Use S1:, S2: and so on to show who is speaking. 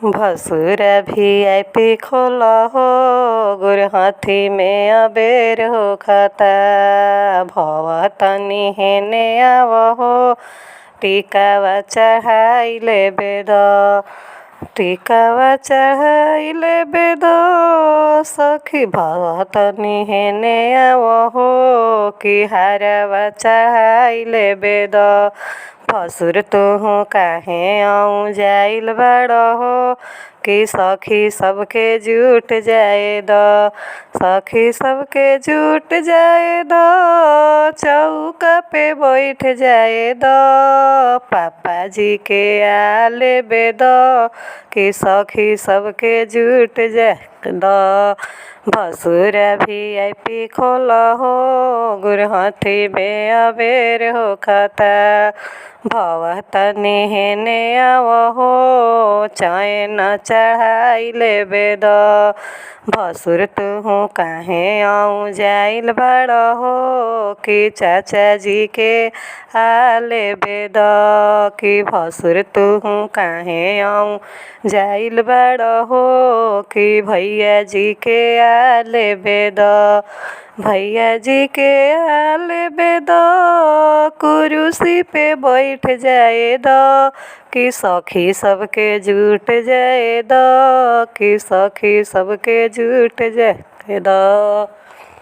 S1: भसुर VIP खोला हो, गुर हाथी में अबेर हो खाता। भव तनी हेने आव हो, टिकावा चढ़ाई लेबे द। टिकावा चढ़ाई लेबे द सखी, भव तनी हेने आव हो, कि हारवा चढ़ाई लेबे द। भसुर तुहु काहे आऊँ जाइल बड़ हो, कि सखी सबके जुट जाए द। सखी सबके जुट जाए द, चौका पे बैठ जाए द। पापा जी के आ लेबे द, कि सखी सबके जुट जाए द। भसुर VIP खोला हो, गुर हाथी में अबेर हो खाता। भव तनी हेने आव हो, चैन चढ़ाई लेबे द। भसुर तुहु काहे आऊँ जाइल बड़ हो, कि चाचा जी के आ लेबे द। कि भसुर तुहु काहे आऊँ जाइल बड़ हो, कि भैया जी के आ लेबे द। भैया जी के आ लेबे द, कुरुसी पे बैठ जाए द। कि सखी सबके जुट जाए द, कि सखी सबके जुट जाए द।